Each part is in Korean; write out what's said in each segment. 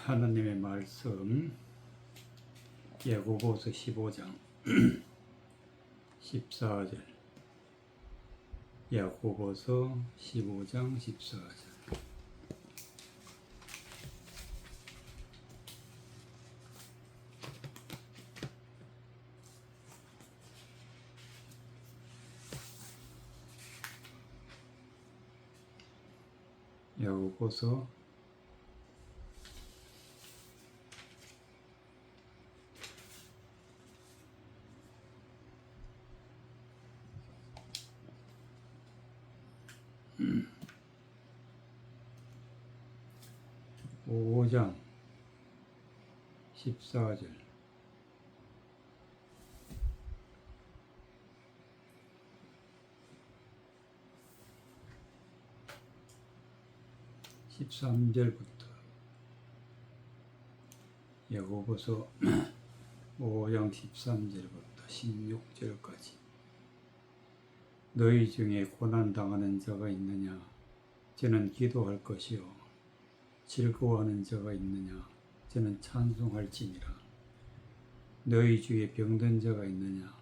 하나님의 말씀 야고보서 15장 14절 야고보서 15장 14절 야고보서 5장 14절 (13절부터) 야고보서 5장 13절부터 16절까지 너희 중에 고난당하는 자가 있느냐? 저는 기도할 것이요 즐거워하는 자가 있느냐? 저는 찬송할지니라. 너희 중에 병든 자가 있느냐?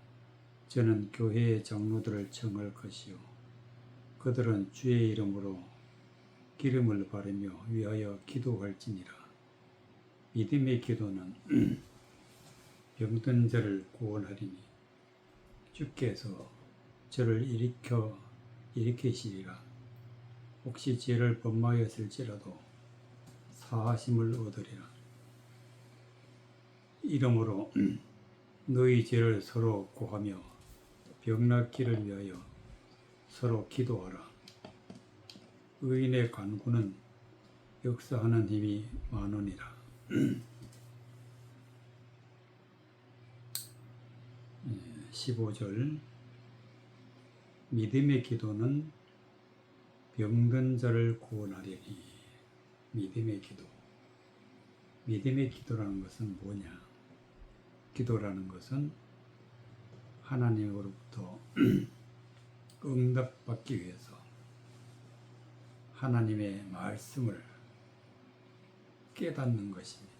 저는 교회의 장로들을 청할 것이요 그들은 주의 이름으로 기름을 바르며 위하여 기도할지니라. 믿음의 기도는 병든 자를 구원하리니 주께서 저를 일으키시리라. 혹시 죄를 범하였을지라도 사하심을 얻으리라. 이러므로 너희 죄를 서로 고하며 병낫기를 위하여 서로 기도하라. 의인의 간구는 역사하는 힘이 많으니라. 15절 믿음의 기도는 병든 자를 구원하리니. 믿음의 기도. 믿음의 기도라는 것은 뭐냐? 기도라는 것은 하나님으로부터 응답받기 위해서 하나님의 말씀을 깨닫는 것입니다.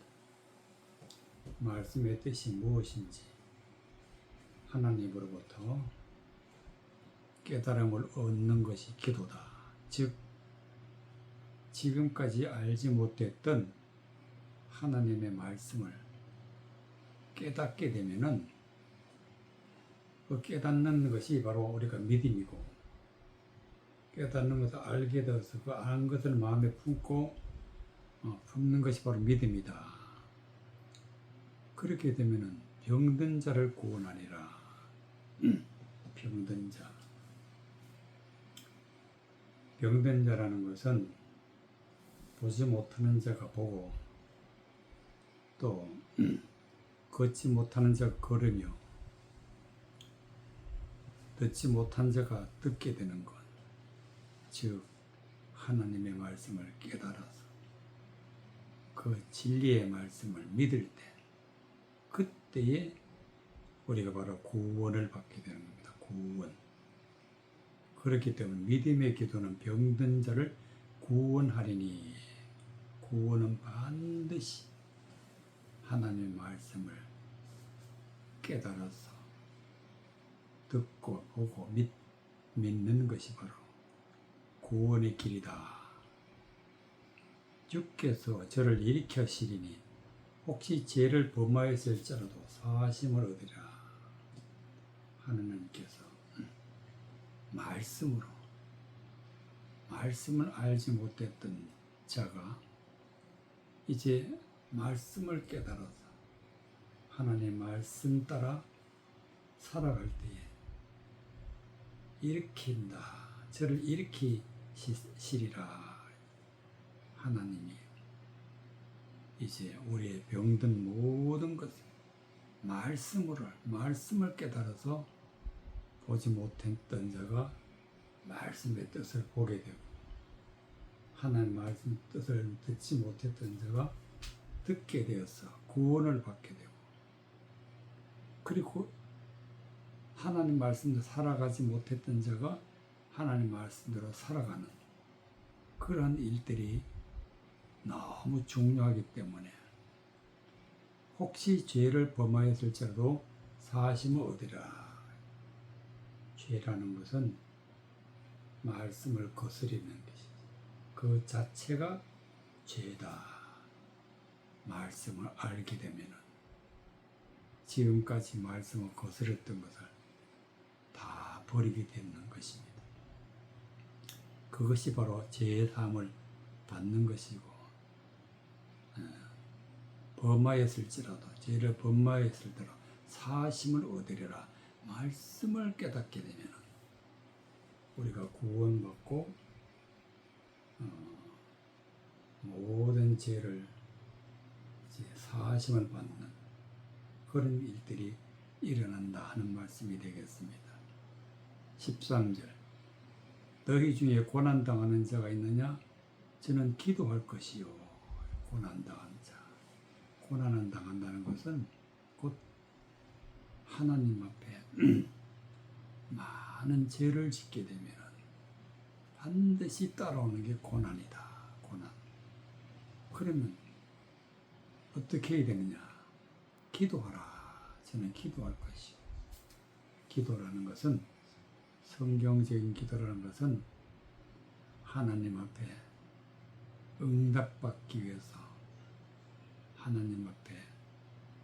말씀의 뜻이 무엇인지 하나님으로부터 깨달음을 얻는 것이 기도다. 즉 지금까지 알지 못했던 하나님의 말씀을 깨닫게 되면은 그 깨닫는 것이 바로 우리가 믿음이고, 깨닫는 것을 알게 되어서 그 아는 것을 마음에 품고 품는 것이 바로 믿음이다. 그렇게 되면은 병든 자를 구원하리라. 병든 자. 병든 자라는 것은 보지 못하는 자가 보고 또 걷지 못하는 자가 걸으며 듣지 못한 자가 듣게 되는 것. 즉 하나님의 말씀을 깨달아서 그 진리의 말씀을 믿을 때 그때에 우리가 바로 구원을 받게 되는 겁니다. 구원. 그렇기 때문에 믿음의 기도는 병든 자를 구원하리니. 구원은 반드시 하나님의 말씀을 깨달아서 듣고 보고 믿는 것이 바로 구원의 길이다. 주께서 저를 일으키시리니 혹시 죄를 범하였을지라도 사하심을 얻으리라. 하나님께서 말씀을 알지 못했던 자가 이제 말씀을 깨달아서 하나님의 말씀 따라 살아갈 때에 일으킨다. 저를 일으키시리라. 하나님이 이제 우리의 병든 모든 것을 말씀을 깨달아서 보지 못했던 자가 말씀의 뜻을 보게 되고, 하나님의 말씀 뜻을 듣지 못했던 자가 듣게 되어서 구원을 받게 되고, 그리고 하나님 말씀대로 살아가지 못했던 자가 하나님 말씀대로 살아가는 그러한 일들이 너무 중요하기 때문에 혹시 죄를 범하였을지라도 사심을 얻으라. 죄라는 것은 말씀을 거스리는 것이죠. 그 자체가 죄다. 말씀을 알게 되면 지금까지 말씀을 거스렸던 것을 다 버리게 되는 것입니다. 그것이 바로 죄의 사함을 받는 것이고, 범하였을지라도 죄를 범하였을지라도 사심을 얻으리라. 말씀을 깨닫게 되면 우리가 구원받고 모든 죄를 이제 사심을 받는 그런 일들이 일어난다 하는 말씀이 되겠습니다. 13절 너희 중에 고난당하는 자가 있느냐? 저는 기도할 것이요. 고난당한 자. 고난을 당한다는 것은 곧 하나님 앞에 많은 죄를 짓게 되면 반드시 따라오는 게 고난이다. 고난. 그러면 어떻게 해야 되느냐? 기도하라. 저는 기도할 것이요. 기도라는 것은, 성경적인 기도라는 것은 하나님 앞에 응답받기 위해서 하나님 앞에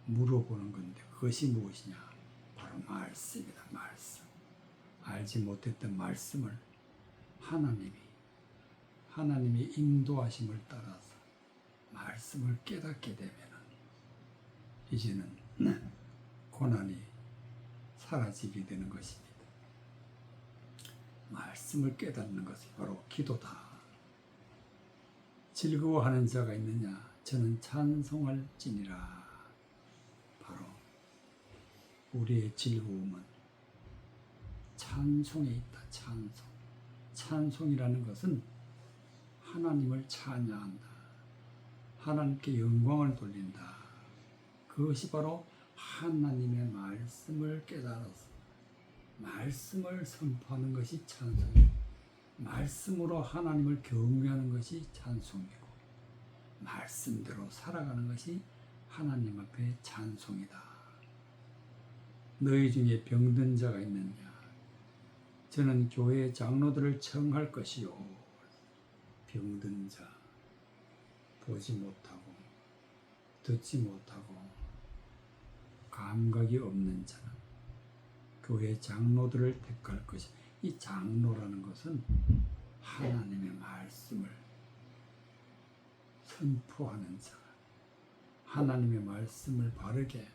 물어보는 건데, 그것이 무엇이냐? 바로 말씀이다. 말씀. 알지 못했던 말씀을 하나님이 인도하심을 따라서 말씀을 깨닫게 되면 이제는 고난이 사라지게 되는 것입니다. 말씀을 깨닫는 것이 바로 기도다. 즐거워하는 자가 있느냐? 저는 찬송할지니라. 바로 우리의 즐거움은 찬송에 있다. 찬송. 찬송이라는 것은 하나님을 찬양한다. 하나님께 영광을 돌린다. 그것이 바로 하나님의 말씀을 깨달아서 말씀을 선포하는 것이 찬송이고, 말씀으로 하나님을 경외하는 것이 찬송이고, 말씀대로 살아가는 것이 하나님 앞에 찬송이다. 너희 중에 병든 자가 있느냐? 저는 교회 장로들을 청할 것이요. 병든 자, 보지 못하고 듣지 못하고 감각이 없는 자는 교회 장로들을 택할 것이. 이 장로라는 것은 하나님의 말씀을 선포하는 자, 하나님의 말씀을 바르게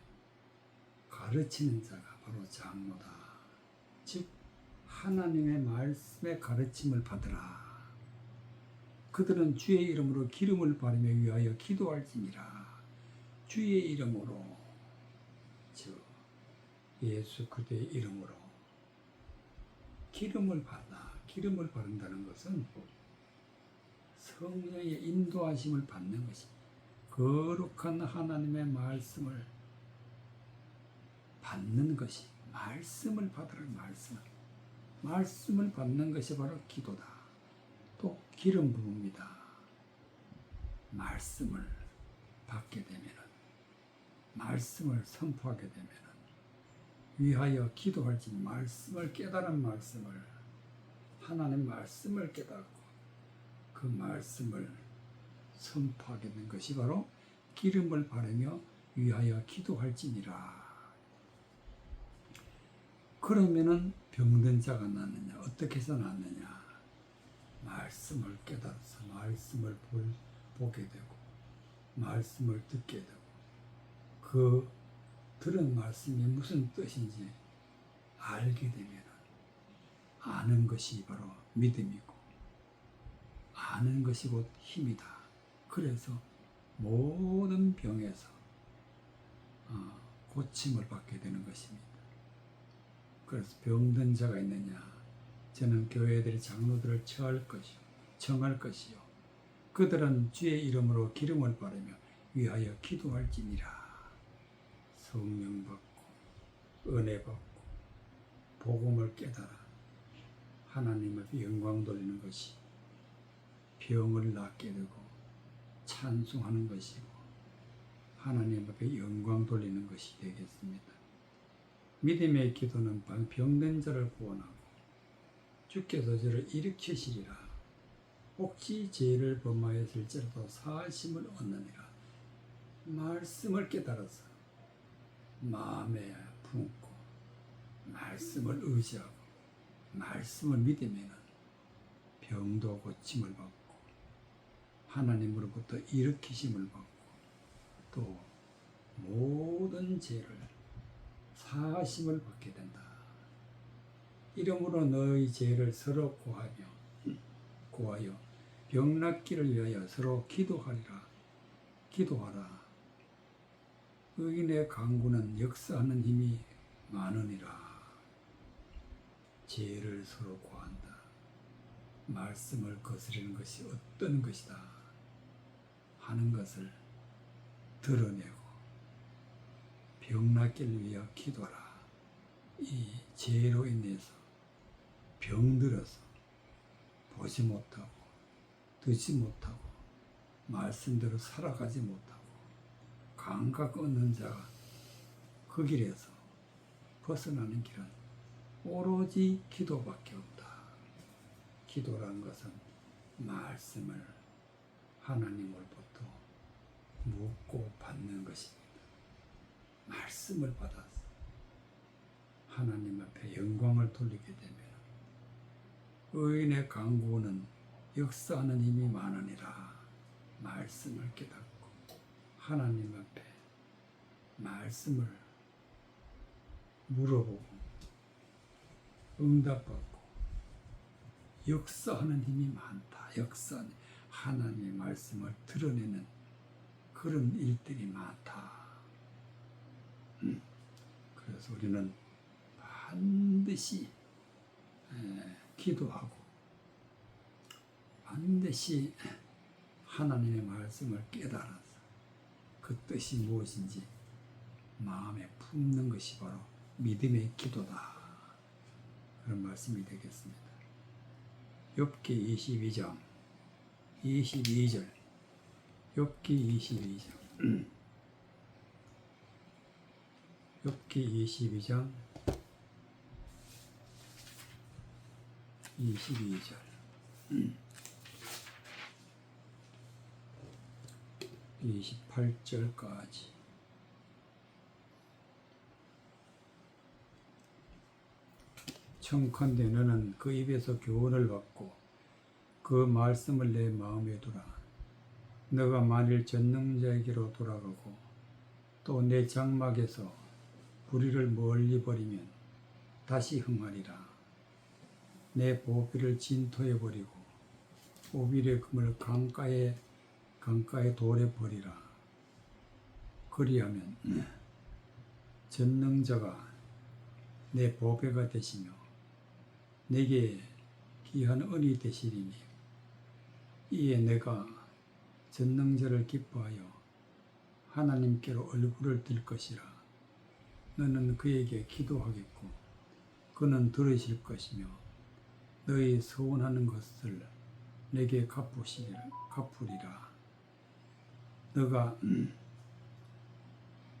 가르치는 자가 바로 장로다. 즉 하나님의 말씀의 가르침을 받으라. 그들은 주의 이름으로 기름을 바르며 위하여 기도할지니라. 주의 이름으로, 즉 예수 그리스도의 이름으로 기름을 받아. 기름을 바른다는 것은 성령의 인도하심을 받는 것입니다. 거룩한 하나님의 말씀을 받는 것이, 말씀을 받으라는 말씀을 받는 것이 바로 기도다. 또 기름 부음이다. 말씀을 받게 되면, 말씀을 선포하게 되면 위하여 기도할지. 말씀을 깨달은 말씀을, 하나님 말씀을 깨닫고 그 말씀을 선포하게 된 것이 바로 기름을 바르며 위하여 기도할지니라. 그러면은 병든 자가 낫느냐? 어떻게 해서 낫느냐? 말씀을 깨달아서 말씀을 보게 되고 말씀을 듣게 되고 그 들은 말씀이 무슨 뜻인지 알게 되면 아는 것이 바로 믿음이고 아는 것이 곧 힘이다. 그래서 모든 병에서 고침을 받게 되는 것입니다. 그래서 병든 자가 있느냐? 저는 교회들의 장로들을 청할 것이요. 그들은 주의 이름으로 기름을 바르며 위하여 기도할지니라. 성령 받고 은혜 받고 복음을 깨달아 하나님 앞에 영광 돌리는 것이 병을 낫게 되고 찬송하는 것이고 하나님 앞에 영광 돌리는 것이 되겠습니다. 믿음의 기도는 병든 자를 구원하고 주께서 저를 일으키시리라. 혹시 죄를 범하였을지라도 사하심을 얻느니라. 말씀을 깨달아서 마음에 품고 말씀을 의지하고 말씀을 믿으면 병도 고침을 받고 하나님으로부터 일으키심을 받고 또 모든 죄를 사하심을 받게 된다. 이러므로 너희 죄를 서로 고하여 병 낫기를 위하여 서로 기도하리라. 기도하라. 의인의 간구는 역사하는 힘이 많으니라. 죄를 서로 고한다. 말씀을 거스르는 것이 어떤 것이다 하는 것을 드러내고 병 낫기를 위하여 기도하라. 이 죄로 인해서 병들어서 보지 못하고 듣지 못하고 말씀대로 살아가지 못하고 감각 얻는 자가 그 길에서 벗어나는 길은 오로지 기도밖에 없다. 기도란 것은 말씀을 하나님으로부터 묻고 받는 것입니다. 말씀을 받아서 하나님 앞에 영광을 돌리게 되면 의인의 간구는 역사하는 힘이 많으니라. 말씀을 깨닫고 하나님 앞에 말씀을 물어보고 응답받고 역사하는 힘이 많다. 역사하는 하나님의 말씀을 드러내는 그런 일들이 많다. 그래서 우리는 반드시 기도하고 반드시 하나님의 말씀을 깨달아서 그 뜻이 무엇인지 마음에 품는 것이 바로 믿음의 기도다. 그런 말씀이 되겠습니다. 욥기 22장 22절 욥기 22장 욥기 22장 22절 28절까지 청컨대 너는 그 입에서 교훈을 받고 그 말씀을 내 마음에 두라. 너가 만일 전능자에게로 돌아가고 또 내 장막에서 불의를 멀리 버리면 다시 흥하리라. 내 보배를 진토에 버리고 오빌의 금을 강가에 돌에 버리라. 그리하면 전능자가 내 보배가 되시며 내게 귀한 은이 되시리니 이에 내가 전능자를 기뻐하여 하나님께로 얼굴을 들 것이라. 너는 그에게 기도하겠고 그는 들으실 것이며 너희 소원하는 것을 내게 갚으리라. 너가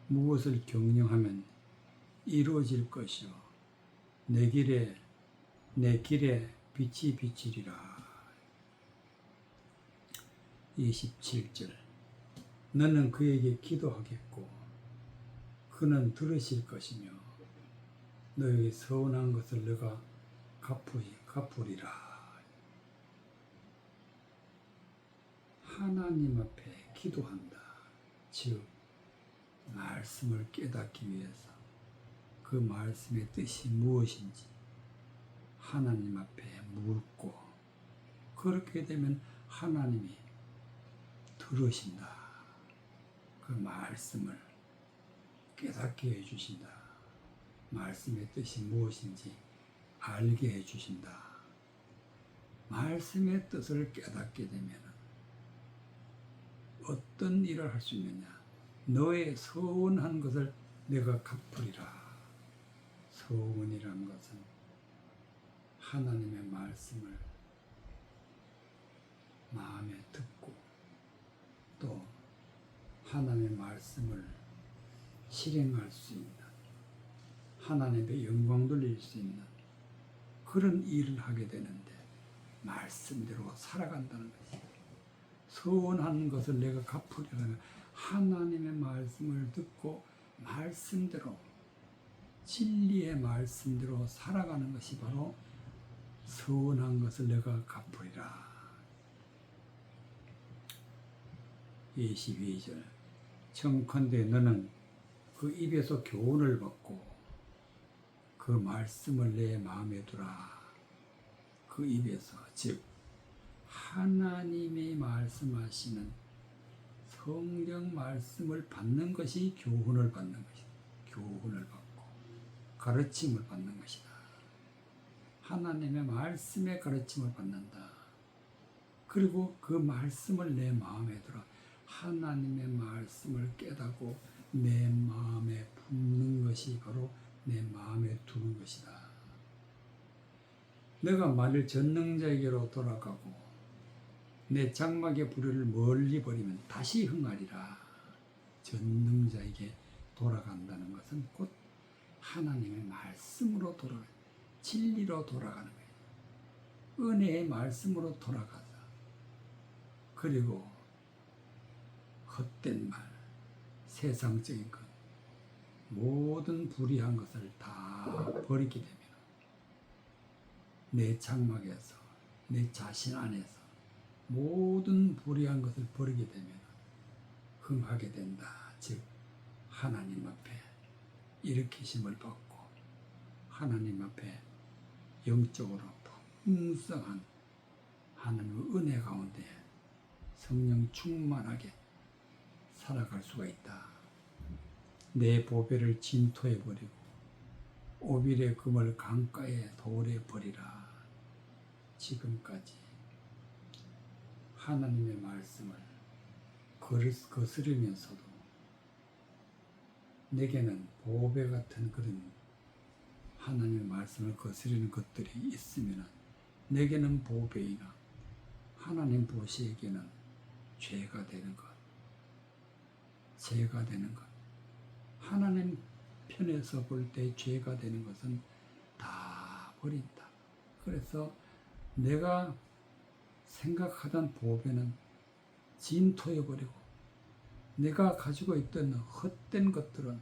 무엇을 경영하면 이루어질 것이요 내 길에 빛이 비치리라. 27절 너는 그에게 기도하겠고 그는 들으실 것이며 너희 서운한 것을 너가 갚으리라. 하나님 앞에 기도한다. 즉 말씀을 깨닫기 위해서 그 말씀의 뜻이 무엇인지 하나님 앞에 묻고 그렇게 되면 하나님이 들으신다. 그 말씀을 깨닫게 해주신다. 말씀의 뜻이 무엇인지 알게 해주신다. 말씀의 뜻을 깨닫게 되면 어떤 일을 할 수 있느냐? 너의 서운한 것을 내가 갚으리라. 서운이란 것은 하나님의 말씀을 마음에 듣고 또 하나님의 말씀을 실행할 수 있는, 하나님의 영광 돌릴 수 있는 그런 일을 하게 되는데 말씀대로 살아간다는 것이, 서원하는 것을 내가 갚으리라는, 하나님의 말씀을 듣고 말씀대로, 진리의 말씀대로 살아가는 것이 바로 서원한 것을 내가 갚으리라. 22절 청컨대 너는 그 입에서 교훈을 받고 그 말씀을 내 마음에 두라. 그 입에서, 즉 하나님이 말씀하시는 성경 말씀을 받는 것이 교훈을 받는 것이다. 교훈을 받고 가르침을 받는 것이다. 하나님의 말씀의 가르침을 받는다. 그리고 그 말씀을 내 마음에 들어 하나님의 말씀을 깨닫고 내 마음에 품는 것이 바로 내 마음에 두는 것이다. 내가 만일 전능자에게로 돌아가고 내 장막의 불의를 멀리 버리면 다시 흥하리라. 전능자에게 돌아간다는 것은 곧 하나님의 말씀으로 돌아가, 진리로 돌아가는 거예요. 은혜의 말씀으로 돌아가자. 그리고 헛된 말, 세상적인 것, 모든 불의한 것을 다 버리게 되면 내 장막에서, 내 자신 안에서 모든 불의한 것을 버리게 되면 흥하게 된다. 즉 하나님 앞에 일으키심을 받고 하나님 앞에 영적으로 풍성한 하나님의 은혜 가운데 성령 충만하게 살아갈 수가 있다. 내 보배를 진토에 버리고 오빌의 금을 강가에 돌에 버리라. 지금까지 하나님의 말씀을 거스르면서도 내게는 보배 같은 그런 하나님의 말씀을 거스르는 것들이 있으면 내게는 보배이나 하나님 보시기에는 죄가 되는 것, 죄가 되는 것, 하나님 편에서 볼 때 죄가 되는 것은 다 버린다. 그래서 내가 생각하던 보배는 진토에 버리고 내가 가지고 있던 헛된 것들은,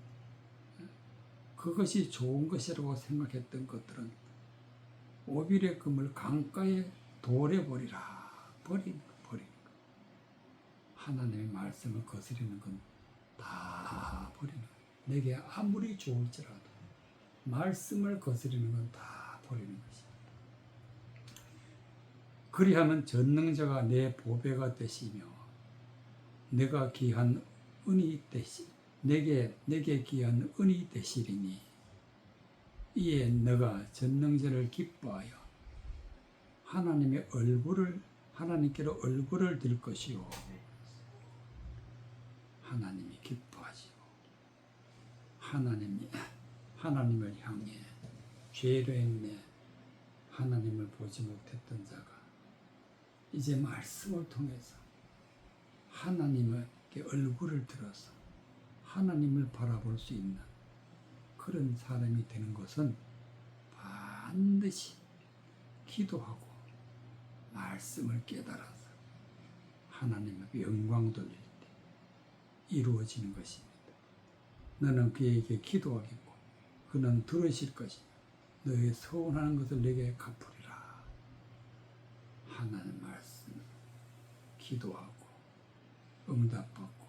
그것이 좋은 것이라고 생각했던 것들은 오빌의 금을 강가에 돌에 버리라. 버리는 것. 하나님의 말씀을 거스르는 건 다 버리는 것. 내게 아무리 좋을지라도 말씀을 거스르는 건 다 버리는 것입니다. 그리하면 전능자가 내 보배가 되시며 내가 귀한 은이 되시, 내게 귀한 은이 되시리니 이에 너가 전능자를 기뻐하여 하나님께로 얼굴을 들 것이요. 하나님이 기뻐하시고 하나님을 향해 죄로 했네 하나님을 보지 못했던 자가 이제 말씀을 통해서 하나님께 얼굴을 들어서 하나님을 바라볼 수 있는 그런 사람이 되는 것은 반드시 기도하고 말씀을 깨달아서 하나님의 영광 돌릴 때 이루어지는 것입니다. 너는 그에게 기도하겠고 그는 들으실 것이며 너의 서원하는 것을 내게 갚으리라. 하나님 말씀 기도하고 응답받고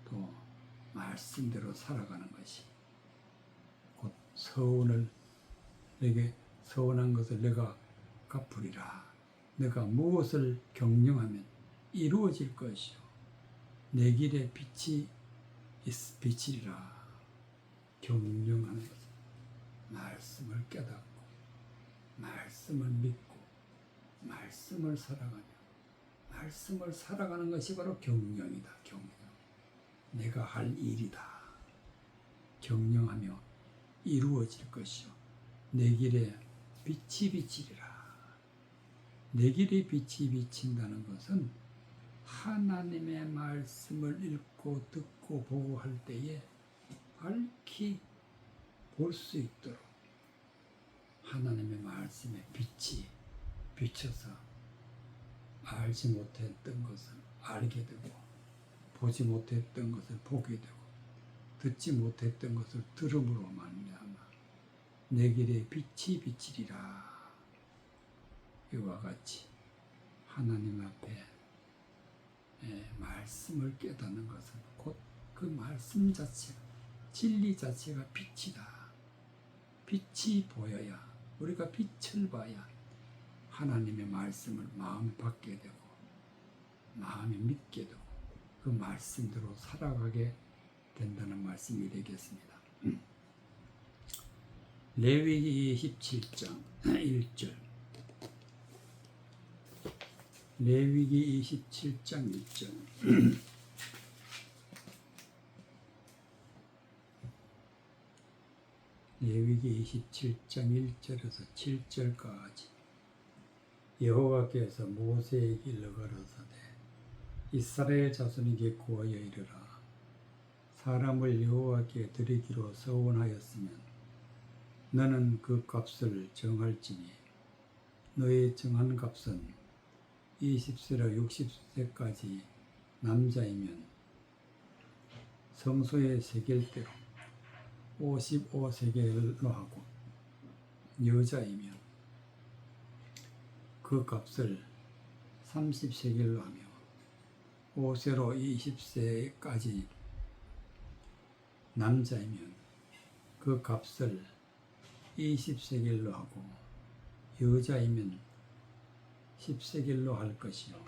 또 말씀대로 살아가는 것이 곧 서원을 내게 서원한 것을 내가 갚으리라. 내가 무엇을 경영하면 이루어질 것이요 내 길에 빛이 비치리라. 경영하는 것은 말씀을 깨닫고 말씀을 믿고 말씀을 살아가며 말씀을 살아가는 것이 바로 경영이다. 경영. 내가 할 일이다. 경영하며 이루어질 것이요 내 길에 빛이 비치리라. 내 길에 빛이 비친다는 것은 하나님의 말씀을 읽고 듣고 보고 할 때에 밝히 볼 수 있도록 하나님의 말씀의 빛이 비춰서 알지 못했던 것을 알게 되고 보지 못했던 것을 보게 되고 듣지 못했던 것을 들음으로 말미암아 내 길에 빛이 비치리라. 이와 같이 하나님 앞에 말씀을 깨닫는 것은 곧 그 말씀 자체가 진리 자체가 빛이다. 빛이 보여야 우리가 빛을 봐야 하나님의 말씀을 마음에 받게 되고 마음에 믿게 되고 그 말씀대로 살아가게 된다는 말씀이 되겠습니다. 레위기 27장 1절 레위기 27장 1절 레위기 27장 1절에서 7절까지 여호와께서 모세에게 일러 가라사대 이스라엘 자손에게 구하여 이르라. 사람을 여호와께 드리기로 서원하였으면 너는 그 값을 정할지니 너의 정한 값은 20세라 60세까지 남자이면 성소의 세겔대로 55세겔로 하고 여자이면 그 값을 30세겔로 하며 5세로 20세까지 남자이면 그 값을 20세겔로 하고 여자이면 10세겔로 할 것이요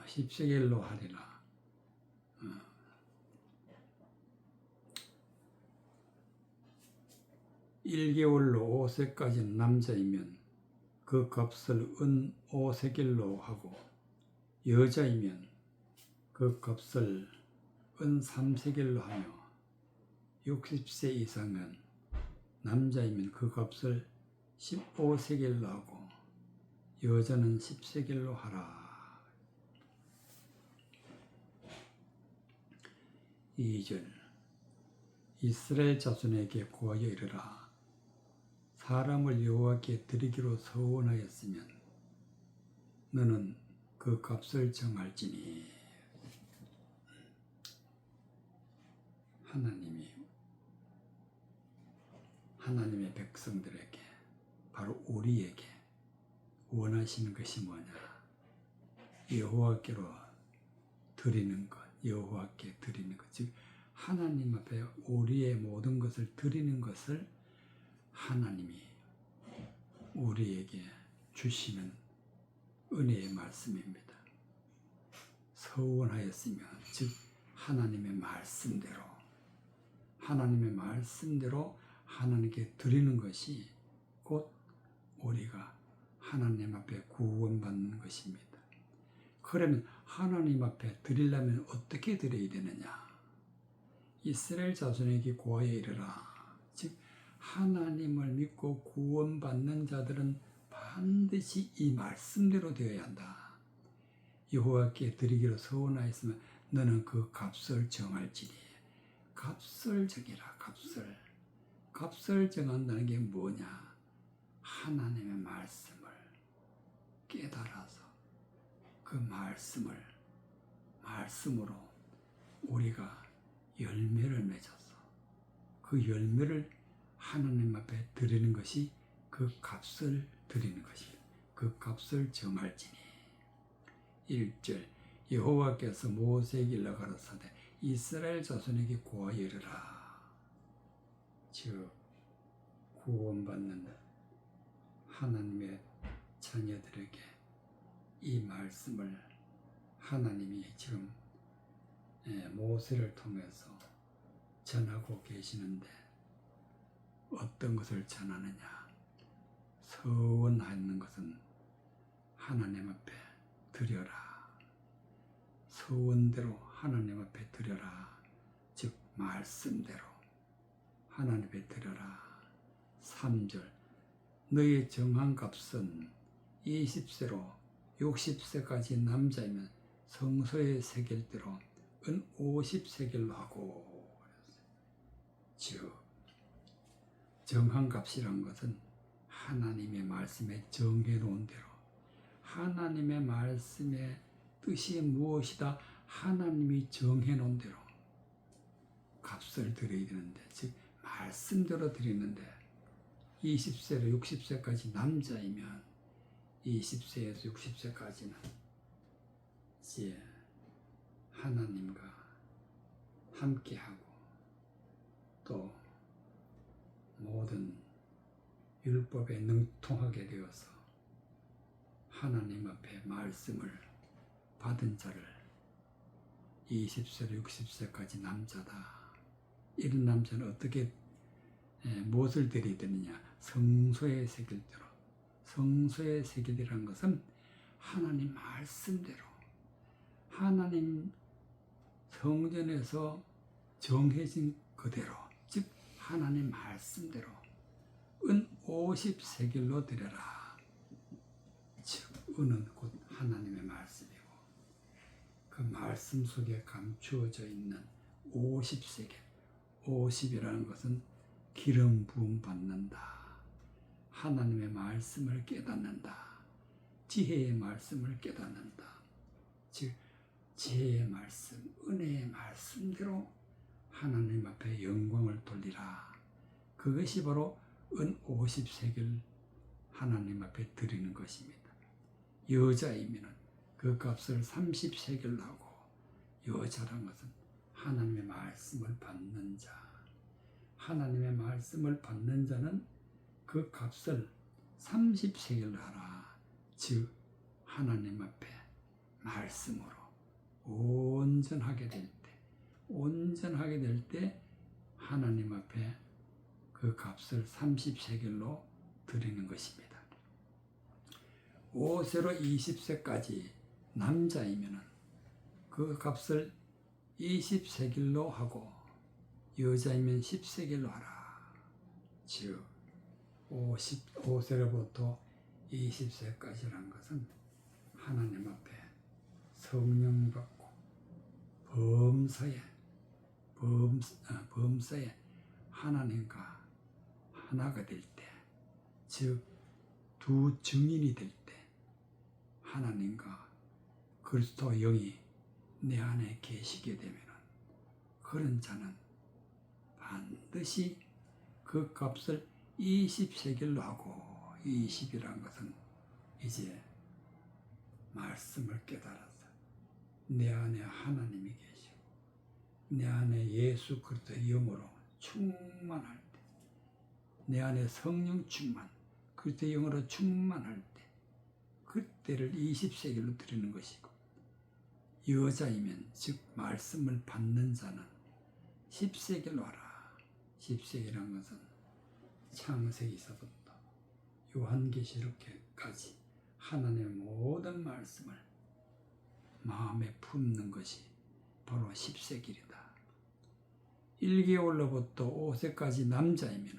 10세겔로 하리라. 1개월로 5세까지 남자이면 그 값을 은 5세겔로 하고 여자이면 그 값을 은 3세겔로 하며 60세 이상은 남자이면 그 값을 15세겔로 하고 여자는 10세겔로 하라. 2절 이스라엘 자손에게 구하여 이르라. 사람을 여호와께 드리기로 서원하였으면 너는 그 값을 정할지니. 하나님의 백성들에게 바로 우리에게 원하시는 것이 뭐냐? 여호와께로 드리는 것, 여호와께 드리는 것, 즉 하나님 앞에 우리의 모든 것을 드리는 것을 하나님이 우리에게 주시는 은혜의 말씀입니다. 서원하였으면, 즉 하나님의 말씀대로 하나님께 드리는 것이 곧 우리가 하나님 앞에 구원받는 것입니다. 그러면 하나님 앞에 드리려면 어떻게 드려야 되느냐? 이스라엘 자손에게 구하여 이르라. 즉 하나님을 믿고 구원받는 자들은 반드시 이 말씀대로 되어야 한다. 여호와께 드리기로 서원하였으면 너는 그 값을 정할지니. 값을 정해라. 값을 정한다는 게 뭐냐? 하나님의 말씀을 깨달아서 그 말씀으로 우리가 열매를 맺어서 그 열매를 하나님 앞에 드리는 것이 그 값을 드리는 것입니다. 그 값을 정할지니. 1절 여호와께서 모세에게 일러 가라사대 이스라엘 자손에게 구하여 이르라. 즉 구원받는 하나님의 자녀들에게 이 말씀을 하나님이 지금 모세를 통해서 전하고 계시는데 어떤 것을 전하느냐? 서원하는 것은 하나님 앞에 드려라. 서원대로 하나님 앞에 드려라. 즉 말씀대로 하나님 앞에 드려라. 3절 너의 정한 값은 20세로 60세까지 남자이면 성소에 새길 대로 은 50세겔로 하고. 즉 정한 값이란 것은 하나님의 말씀에 정해놓은 대로, 하나님의 말씀의 뜻이 무엇이다 하나님이 정해놓은 대로 값을 드려야 되는데, 즉 말씀대로 드리는데 20세로 60세까지 남자이면 20세에서 60세까지는 이제 하나님과 함께하고 또 모든 율법에 능통하게 되어서 하나님 앞에 말씀을 받은 자를 20세로 60세까지 남자다. 이런 남자는 어떻게 무엇을 드려야 되느냐? 성소에 새길 대로. 성소에 새기리라는 것은 하나님 말씀대로, 하나님 성전에서 정해진 그대로, 즉 하나님 말씀대로 은 50세겔로 드려라. 즉 은은 곧 하나님의 말씀이고 그 말씀 속에 감추어져 있는 50세겔, 50이라는 것은 기름 부음 받는다, 하나님의 말씀을 깨닫는다, 지혜의 말씀을 깨닫는다. 즉 지혜의 말씀, 은혜의 말씀대로 하나님 앞에 영광을 돌리라. 그것이 바로 은 50세겔 하나님 앞에 드리는 것입니다. 여자이면 그 값을 30세겔로 하고, 여자란 것은 하나님의 말씀을 받는 자, 하나님의 말씀을 받는 자는 그 값을 30세겔로 하라. 즉 하나님 앞에 말씀으로 온전하게 될 때 하나님 앞에 그 값을 30세겔로 드리는 것입니다. 5세로 20세까지 남자이면 그 값을 20세겔로 하고, 여자이면 10세겔로 하라. 즉 5세로부터 20세까지란 것은 하나님 앞에 성령 받고 범사에 하나님과 하나가 될 때, 즉 두 증인이 될 때, 하나님과 그리스도 영이 내 안에 계시게 되면 그런 자는 반드시 그 값을 20세겔로 하고, 20이란 것은 이제 말씀을 깨달아서 내 안에 하나님이 계시고 내 안에 예수 그리스도의 영으로 충만할 때, 내 안에 성령 충만, 그리스도의 영으로 충만할 때, 그때를 20세겔로 드리는 것이고, 여자이면 즉 말씀을 받는 자는 10세겔로 하라. 10세겔이란 것은 창세기서부터 요한계시록까지 하나님의 모든 말씀을 마음에 품는 것이 바로 10세겔이다. 1개월로부터 5세까지 남자이면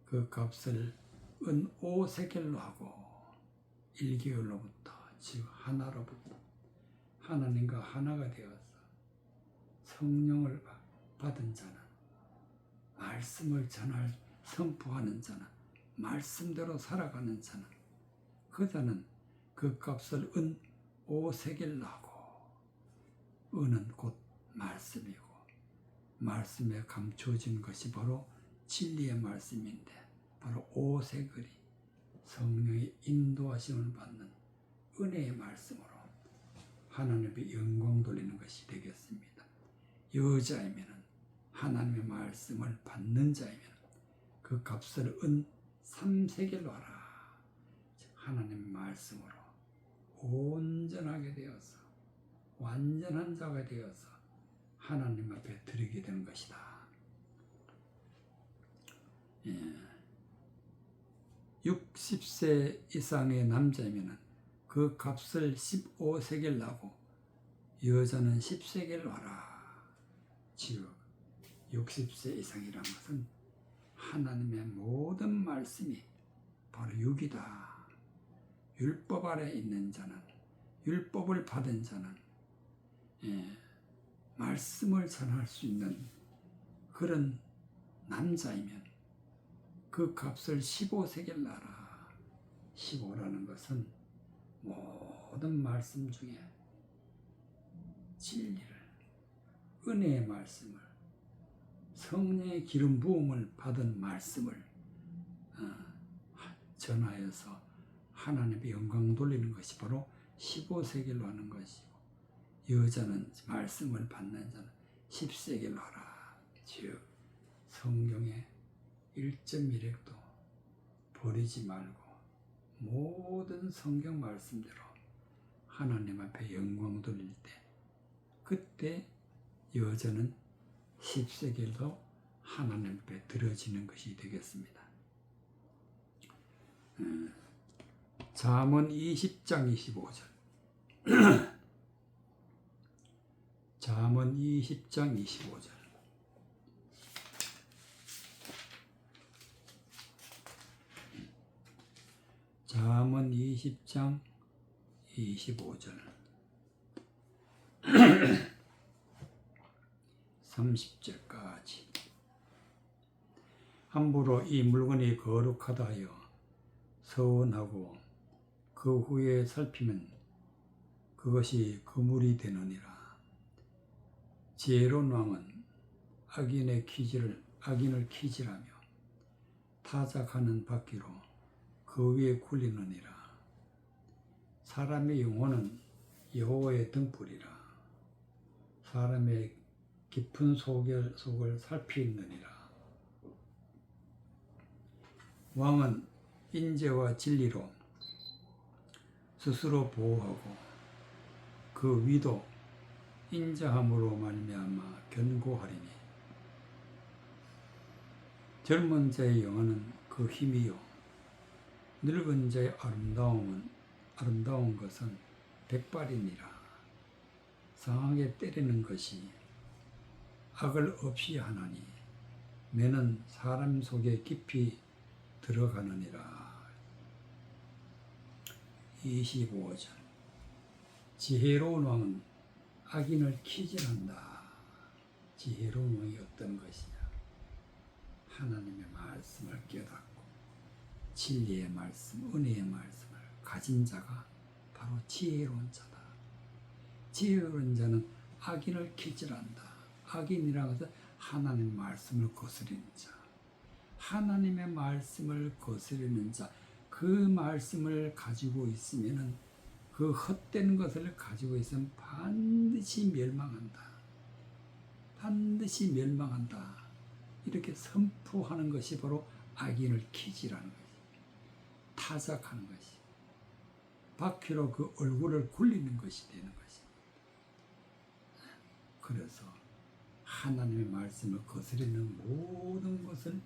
그 값을 은 5세겔로 하고, 1개월로부터 즉 하나로부터 하나님과 하나가 되어서 성령을 받은 자는, 말씀을 선포하는 자는, 말씀대로 살아가는 자는, 그 자는 그 값을 은 5세겔로 하고, 은은 곧 말씀이고 말씀에 감추어진 것이 바로 진리의 말씀인데, 바로 5세겔이 성령의 인도하심을 받는 은혜의 말씀으로 하나님의 영광 돌리는 것이 되겠습니다. 여자이면 하나님의 말씀을 받는 자이면 그 값을 은 3세겔로 하라. 하나님의 말씀으로 온전하게 되어서 완전한 자가 되어서 하나님 앞에 드리게 되는 것이다. 60세 이상의 남자이면 그 값을 15세겔 하고, 여자는 10세겔로 하라. 즉 60세 이상이란 것은 하나님의 모든 말씀이 바로 육이다. 율법 아래 있는 자는, 율법을 받은 자는 말씀을 전할 수 있는 그런 남자이면 그 값을 15세겔 나라. 15라는 것은 모든 말씀 중에 진리를, 은혜의 말씀을, 성령의 기름 부음을 받은 말씀을 전하여서 하나님의 영광 돌리는 것이 바로 15세겔로 하는 것이고, 여자는 말씀을 받는 자는 10세겔로 하라. 즉 성경의 1.1획도 버리지 말고 모든 성경 말씀대로 하나님 앞에 영광 돌릴 때, 그때 여자는 10세겔도 하나님 앞에 드려지는 것이 되겠습니다. 잠언 20장 25절. 잠언 20장 25절. 잠언 20장 25절. 30절까지. 함부로 이 물건이 거룩하다 하여 서원하고 그 후에 살피면 그것이 그물이 되느니라. 지혜로운 왕은 악인을 키질하며 타작하는 바퀴로 그 위에 굴리느니라. 사람의 영혼은 여호와의 등불이라. 사람의 깊은 속을 살피느니라. 왕은 인재와 진리로 스스로 보호하고 그 위도 인자함으로 말미암아 견고하리니, 젊은 자의 영혼은 그 힘이요 늙은 자의 아름다운 것은 백발이니라. 상하게 때리는 것이 악을 없이 하나니 매는 사람 속에 깊이 들어가느니라. 25절. 지혜로운 왕은 악인을 키질한다. 지혜로운 왕이 어떤 것이냐? 하나님의 말씀을 깨닫고 진리의 말씀, 은혜의 말씀을 가진 자가 바로 지혜로운 자다. 지혜로운 자는 악인을 키질한다. 악인이라고 해서 하나님의 말씀을 거스리는 자. 하나님의 말씀을 거스리는 자. 그 말씀을 가지고 있으면은, 그 헛된 것을 가지고 있으면 반드시 멸망한다. 반드시 멸망한다. 이렇게 선포하는 것이 바로 악인을 키질하는 것이, 타작하는 것이, 바퀴로 그 얼굴을 굴리는 것이 되는 것입니다. 그래서 하나님의 말씀을 거스리는 모든 것을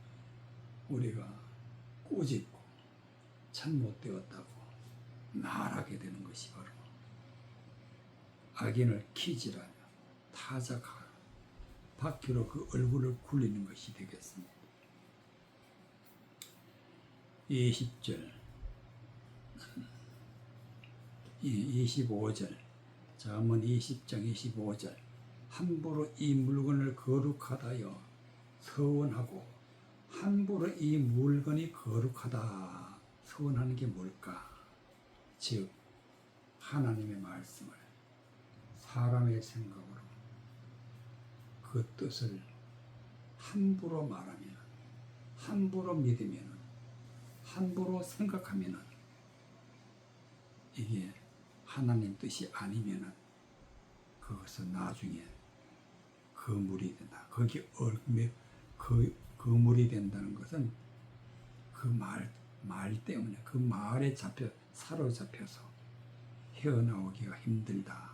우리가 꼬집고 잘못되었다고 말하게 되는 것이 바로 악인을 키질하며 타작하고 바퀴로 그 얼굴을 굴리는 것이 되겠습니다. 20절, 25절, 잠언 20장 25절. 함부로 이 물건을 거룩하다여 서원하고, 함부로 이 물건이 거룩하다 서원하는 게 뭘까? 즉 하나님의 말씀을 사람의 생각으로 그 뜻을 함부로 말하면, 함부로 믿으면, 함부로 생각하면 이게 하나님 뜻이 아니면 그것은 나중에 거물이 된다. 거기 거물이 된다는 것은 그 말 때문에, 그 말에 사로잡혀서 헤어나오기가 힘들다.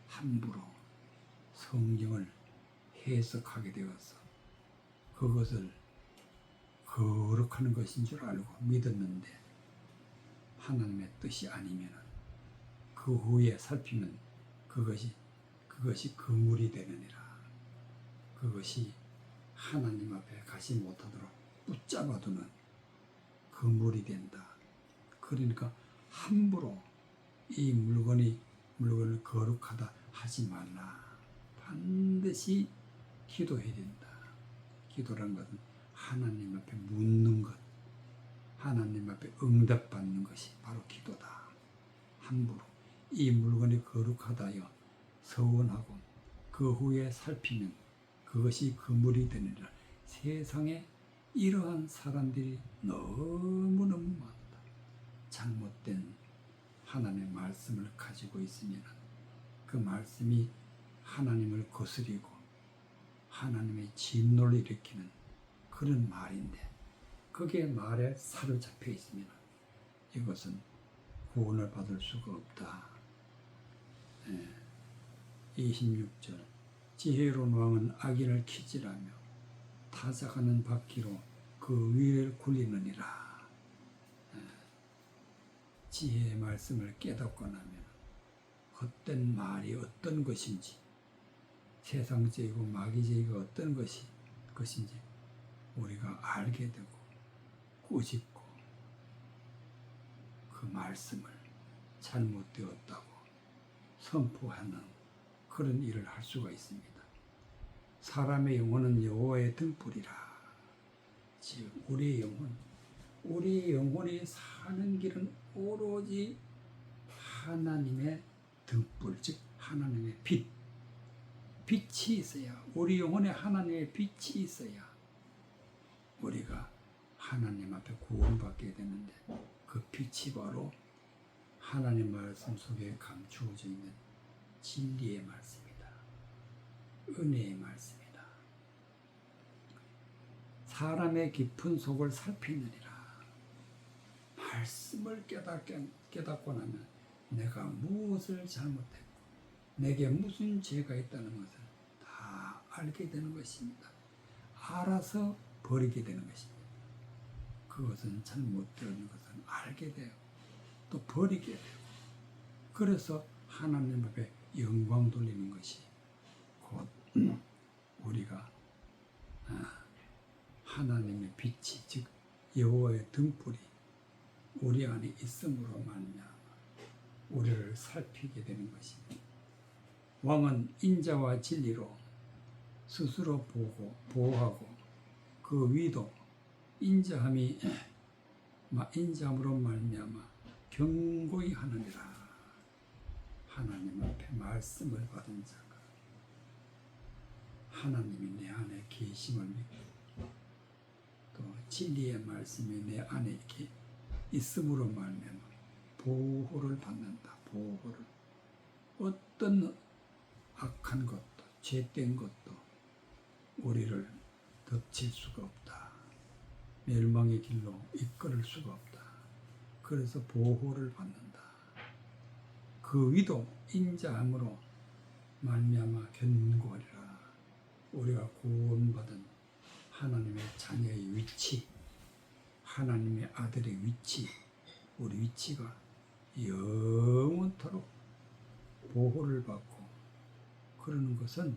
함부로 성경을 해석하게 되어서 그것을 거룩한 것인 줄 알고 믿었는데 하나님의 뜻이 아니면 그 후에 살피면 그것이 거물이 되느니라. 그것이 하나님 앞에 가지 못하도록 붙잡아두는 그물이 된다. 그러니까 함부로 이 물건을 거룩하다 하지 말라. 반드시 기도해야 된다. 기도란 것은 하나님 앞에 묻는 것, 하나님 앞에 응답받는 것이 바로 기도다. 함부로 이 물건이 거룩하다여 서원하고 그 후에 살피면 그것이 그물이 되느니라. 세상에 이러한 사람들이 너무너무 많다. 잘못된 하나님의 말씀을 가지고 있으면 그 말씀이 하나님을 거스리고 하나님의 진노를 일으키는 그런 말인데 그게 말에 사로잡혀 있으면 이것은 구원을 받을 수가 없다. 26절 지혜로운 왕은 악인을 키질하며 타작하는 바퀴로 그 위를 굴리느니라. 지혜의 말씀을 깨닫고 나면 헛된 말이 어떤 것인지 세상적이고 마귀적이고 어떤 것인지 우리가 알게 되고 꾸짖고 그 말씀을 잘못되었다고 선포하는 그런 일을 할 수가 있습니다. 사람의 영혼은 여호와의 등불이라. 즉 우리의 영혼이 사는 길은 오로지 하나님의 등불, 즉 하나님의 빛이 있어야, 우리 영혼에 하나님의 빛이 있어야 우리가 하나님 앞에 구원받게 되는데 그 빛이 바로 하나님 말씀 속에 감추어져 있는 진리의 말씀이다. 은혜의 말씀이다. 사람의 깊은 속을 살피느니라. 말씀을 깨닫고 나면 내가 무엇을 잘못했고 내게 무슨 죄가 있다는 것을 다 알게 되는 것입니다. 알아서 버리게 되는 것입니다. 그것은 잘못되는 것은 알게 되고 또 버리게 되고 그래서 하나님 앞에 영광 돌리는 것이 곧 우리가 하나님의 빛이 즉 여호와의 등불이 우리 안에 있음으로 말미암아 우리를 살피게 되는 것입니다. 왕은 인자와 진리로 스스로 보호하고 그 위도 인자함으로 말미암아 경고히 하느니라. 하나님 앞에 말씀을 받은 자가 하나님이 내 안에 계심을 믿고 또 진리의 말씀이 내 안에 이렇게 있음으로 말미암아 보호를 받는다. 보호를 어떤 악한 것도 죄된 것도 우리를 덮칠 수가 없다. 멸망의 길로 이끌을 수가 없다. 그래서 보호를 받는다. 그 위도 인자함으로 말미암아 견고하리라. 우리가 구원받은 하나님의 자녀의 위치, 하나님의 아들의 위치, 우리 위치가 영원토록 보호를 받고 그러는 것은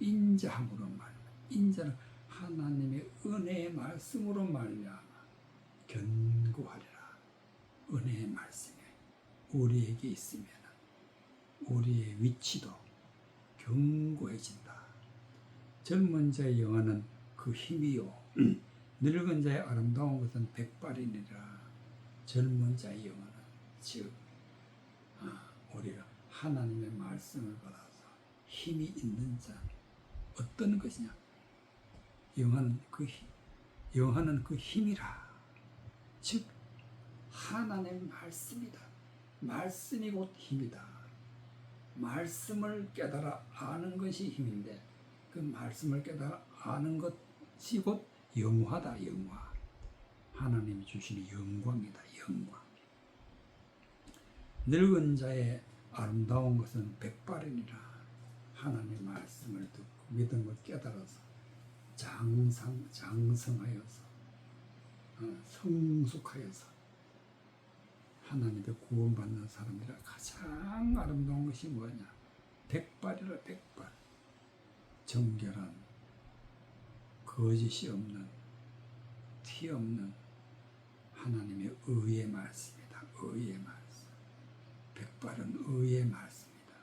인자함으로 말미암아 인자는 하나님의 은혜의 말씀으로 말미암아 견고하리라. 은혜의 말씀이 우리에게 있으면 우리의 위치도 견고해진다. 젊은 자의 영화는 그 힘이요 늙은 자의 아름다운 것은 백발이니라. 젊은 자의 영화는 즉 우리가 하나님의 말씀을 받아서 힘이 있는 자 어떤 것이냐? 영화는 그 힘이라. 즉 하나님의 말씀이다. 말씀이 곧 힘이다. 말씀을 깨달아 아는 것이 힘인데 그 말씀을 깨달아 아는 것이 곧 영화다. 영화. 하나님이 주시는 영광이다. 영광. 늙은 자의 아름다운 것은 백발이니라. 하나님의 말씀을 듣고 믿음을 깨달아서 장성하여서 성숙하여서 하나님의 구원받는 사람들이 가장 아름다운 것이 뭐냐? 백발이라. 백발. 정결한 거짓이 없는, 티 없는 하나님의 의의 말씀이다. 의의 말씀. 백발은 의의 말씀이다.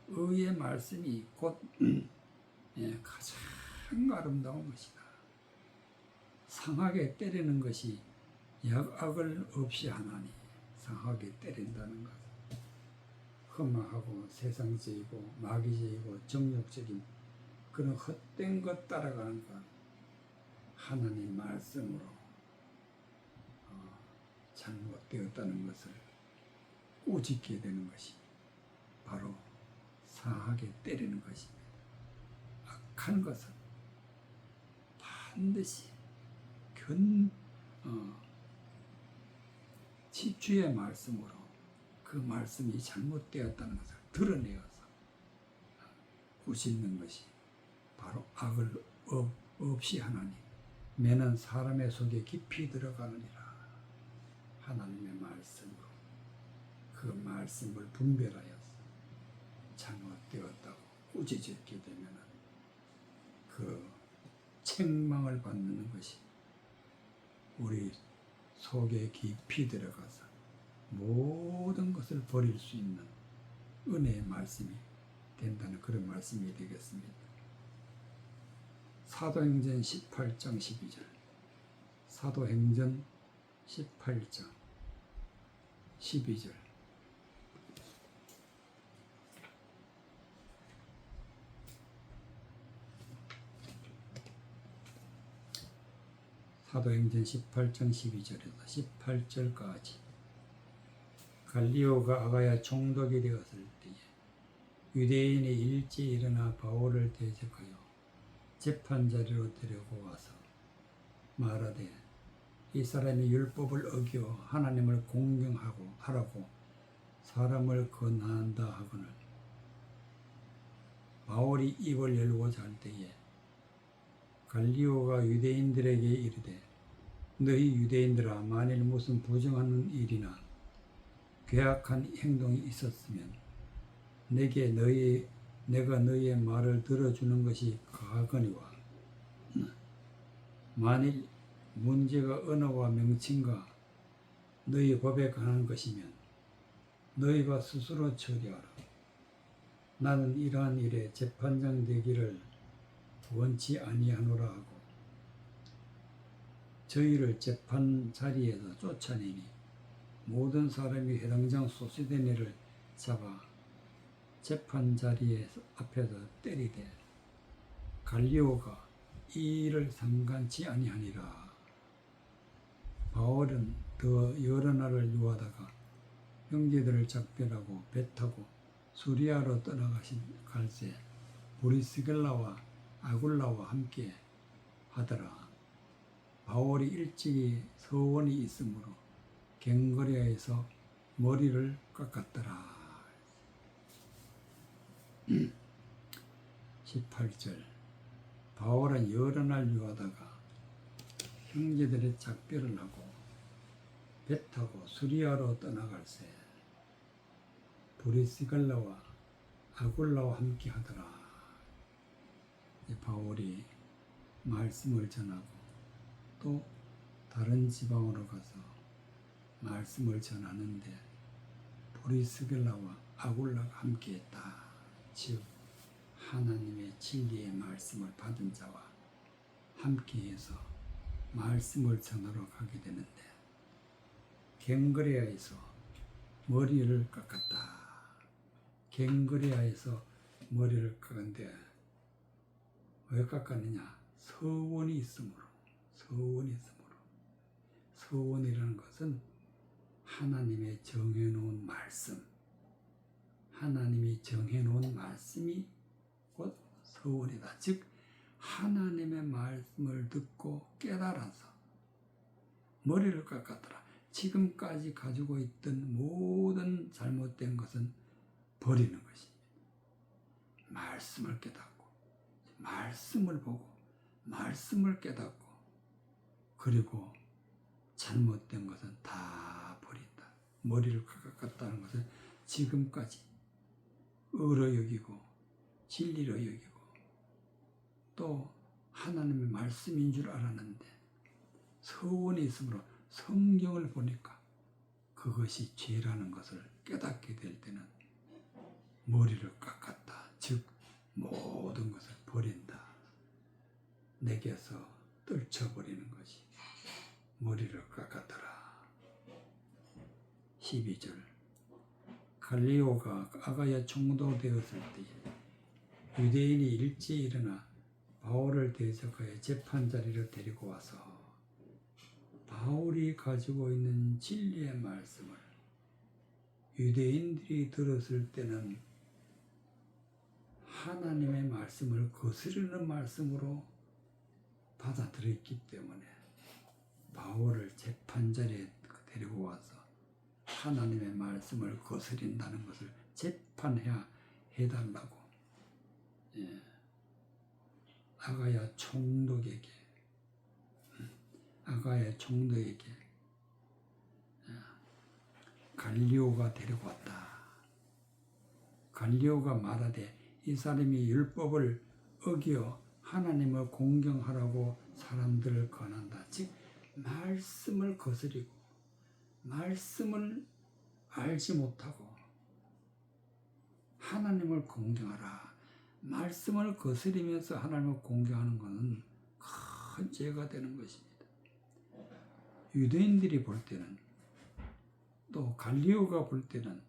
의의 말씀이 곧 가장 아름다운 것이다. 상하게 때리는 것이 약악을 없이 하나니 상하게 때린다는 것. 험하고 세상적이고 마귀적이고 정욕적인 그런 헛된 것 따라가는 것, 하나님 말씀으로 잘못되었다는 것을 꾸짖게 되는 것이 바로 상하게 때리는 것입니다. 악한 것은 반드시 주의 말씀으로 그 말씀이 잘못되었다는 것을 드러내어서 꾸짖는 것이 바로 악을 없이 하나니 매는 사람의 속에 깊이 들어가느니라. 하나님의 말씀으로 그 말씀을 분별하여서 잘못되었다고 꾸짖게 되면 그 책망을 받는 것이 우리 속에 깊이 들어가서 모든 것을 버릴 수 있는 은혜의 말씀이 된다는 그런 말씀이 되겠습니다. 사도행전 18장 12절. 사도행전 18장 12절. 사도행전 18장 12절에서 18절까지. 갈리오가 아가야 총독이 되었을 때에 유대인이 일찍 일어나 바울을 대적하여 재판자리로 데리고 와서 말하되 이 사람이 율법을 어기어 하나님을 공경하고 하라고 사람을 권한다 하거늘 바울이 입을 열고자 할 때에 갈리오가 유대인들에게 이르되 너희 유대인들아 만일 무슨 부정하는 일이나 괴악한 행동이 있었으면 내가 너희의 말을 들어주는 것이 가거니와 만일 문제가 언어와 명칭과 너희 법에 관한 것이면 너희가 스스로 처리하라. 나는 이러한 일에 재판장 되기를 원치 아니하노라 하고 저희를 재판 자리에서 쫓아내니 모든 사람이 회당장 소시데네를 잡아 재판 자리에 앞에서 때리되 갈리오가 이 일을 상관치 아니하니라. 바울은 더 여러 날을 유하다가 형제들을 작별하고 배 타고 수리아로 떠나가신 갈새 브리스길라와 아굴라와 함께 하더라. 바울이 일찍이 서원이 있으므로 갱거리아에서 머리를 깎았더라. 18절. 바울은 여러 날 유하다가 형제들의 작별을 하고 배 타고 수리아로 떠나갈새 브리스길라와 아굴라와 함께 하더라. 바울이 말씀을 전하고 또 다른 지방으로 가서 말씀을 전하는데 브리스길라와 아굴라가 함께했다. 즉 하나님의 진리의 말씀을 받은 자와 함께해서 말씀을 전하러 가게 되는데 갱그레아에서 머리를 깎았다. 갱그레아에서 머리를 깎았는데 왜 깎았느냐? 서원이 있으므로. 서원이라는 것은 하나님의 정해놓은 말씀, 하나님이 정해놓은 말씀이 곧 서원이다. 즉 하나님의 말씀을 듣고 깨달아서 머리를 깎았더라. 지금까지 가지고 있던 모든 잘못된 것은 버리는 것입니다. 말씀을 깨닫고 말씀을 보고 말씀을 깨닫고 그리고 잘못된 것은 다 버린다. 머리를 깎았다는 것은 지금까지 의로 여기고 진리로 여기고 또 하나님의 말씀인 줄 알았는데 서원이 있으므로 성경을 보니까 그것이 죄라는 것을 깨닫게 될 때는 머리를 깎았다. 즉 모든 것을 버린다. 내게서 떨쳐버리는 것이 머리를 깎았더라. 12절 갈리오가 아가야 총독되었을 때에 유대인이 일찍 일어나 바울을 대적하여 재판자리로 데리고 와서 바울이 가지고 있는 진리의 말씀을 유대인들이 들었을 때는 하나님의 말씀을 거스르는 말씀으로 받아들였기 때문에 바울을 재판자리에 데리고 와서 하나님의 말씀을 거스린다는 것을 재판해야 해달라고 아가야 총독에게 갈리오가 데리고 왔다. 갈리오가 말하되 이 사람이 율법을 어기어 하나님을 공경하라고 사람들을 권한다. 즉 말씀을 거스리고 말씀을 알지 못하고 하나님을 공경하라. 말씀을 거스리면서 하나님을 공경하는 것은 큰 죄가 되는 것입니다. 유대인들이 볼 때는 또 갈리오가 볼 때는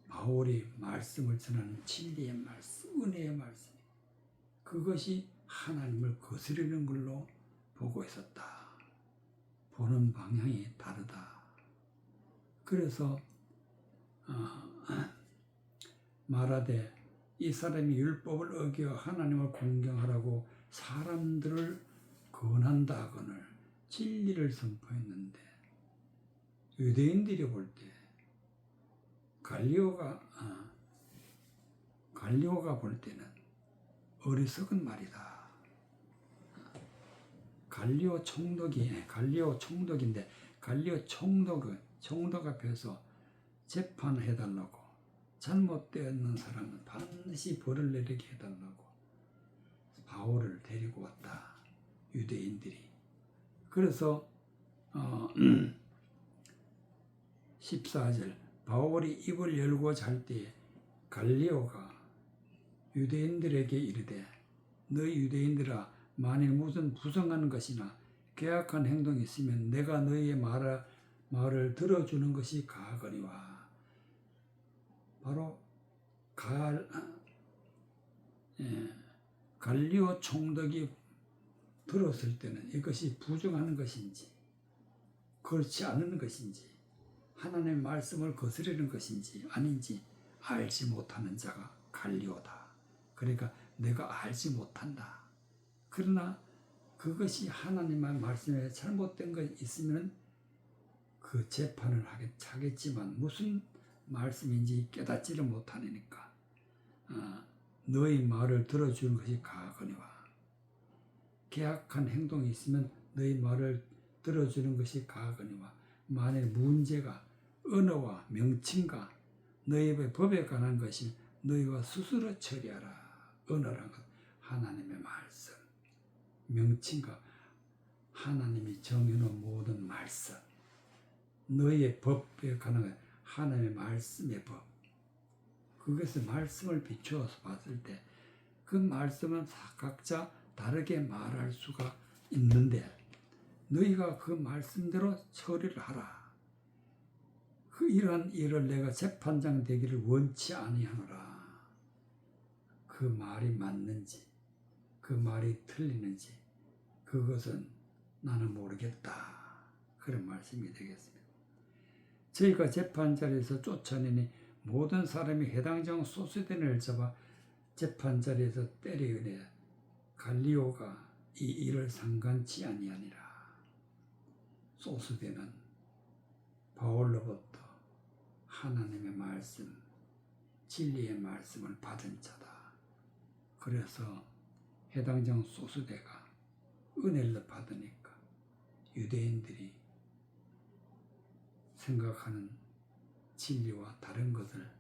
바울이 말씀을 전하는 진리의 말씀, 은혜의 말씀 그것이 하나님을 거스르는 걸로 보고 있었다. 보는 방향이 다르다. 그래서 말하되 이 사람이 율법을 어기어 하나님을 공경하라고 사람들을 권한다 하거늘 진리를 선포했는데 유대인들이 볼 때 갈리오가 볼 때는 어리석은 말이다. 갈리오 총독인데 갈리오 총독 앞에서 재판해달라고 잘못되었는 사람은 반드시 벌을 내리게 해달라고 바울을 데리고 왔다. 유대인들이. 그래서 14절 바울이 입을 열고 잘 때에 갈리오가 유대인들에게 이르되 너희 유대인들아 만일 무슨 부정한 것이나 괴악한 행동이 있으면 내가 너희의 말을 들어주는 것이 가거니와. 바로 갈리오 총독이 들었을 때는 이것이 부정하는 것인지 그렇지 않은 것인지 하나님의 말씀을 거스르는 것인지 아닌지 알지 못하는 자가 갈리오다. 그러니까 내가 알지 못한다. 그러나 그것이 하나님의 말씀에 잘못된 것이 있으면 그 재판을 하겠지만 무슨 말씀인지 깨닫지를 못하니까 너희 말을 들어주는 것이 가거니와. 계약한 행동이 있으면 너희 말을 들어주는 것이 가거니와. 만일 문제가 언어와 명칭과 너희 법에 관한 것이 너희가 스스로 처리하라. 언어란 것 하나님의 말씀, 명칭과 하나님이 정해놓은 모든 말씀, 너희의 법에 관한 것 하나님의 말씀의 법. 그것을 말씀을 비추어서 봤을 때 그 말씀은 각자 다르게 말할 수가 있는데 너희가 그 말씀대로 처리를 하라. 이러한 일을 내가 재판장 되기를 원치 아니하노라. 그 말이 맞는지 그 말이 틀리는지 그것은 나는 모르겠다. 그런 말씀이 되겠습니다. 저희가 재판자리에서 쫓아내니 모든 사람이 해당장 소수된을 잡아 재판자리에서 때리으니 갈리오가 이 일을 상관치 아니하니라. 소수되는 바울로부터 하나님의 말씀, 진리의 말씀을 받은 자다. 그래서 해당장 소수대가 은혜를 받으니까 유대인들이 생각하는 진리와 다른 것을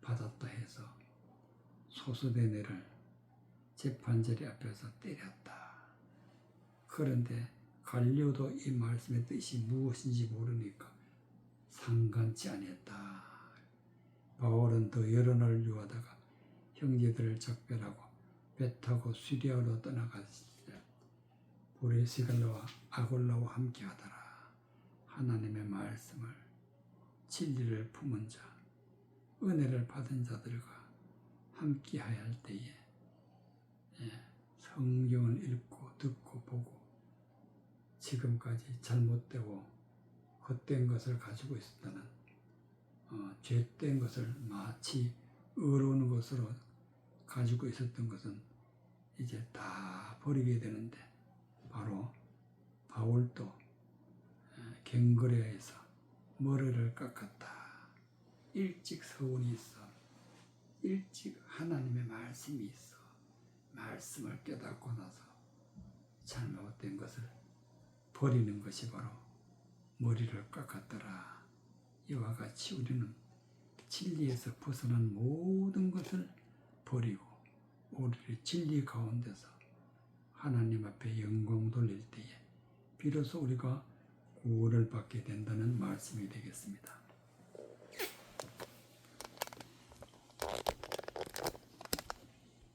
받았다 해서 소수대내를 재판자리 앞에서 때렸다. 그런데 갈리오도 이 말씀의 뜻이 무엇인지 모르니까 상관치 아니했다. 바울은 더 여러 날 유하다가 형제들을 작별하고 배 타고 시리아로 떠나갔을 때 브리스길라와 아굴라와 함께 하더라. 하나님의 말씀을 진리를 품은 자, 은혜를 받은 자들과 함께 할 때에 성경을 읽고 듣고 보고 지금까지 잘못되고 헛된 것을 가지고 있었다는 죄된 것을 마치 의로운 것으로 가지고 있었던 것은 이제 다 버리게 되는데, 바로 바울도 갱거레에서 머리를 깎았다. 일찍 서운이 있어. 일찍 하나님의 말씀이 있어. 말씀을 깨닫고 나서 잘못된 것을 버리는 것이 바로 머리를 깎았더라. 이와 같이 우리는 진리에서 벗어난 모든 것을 버리고 우리를 진리 가운데서 하나님 앞에 영광 돌릴 때에 비로소 우리가 구원을 받게 된다는 말씀이 되겠습니다.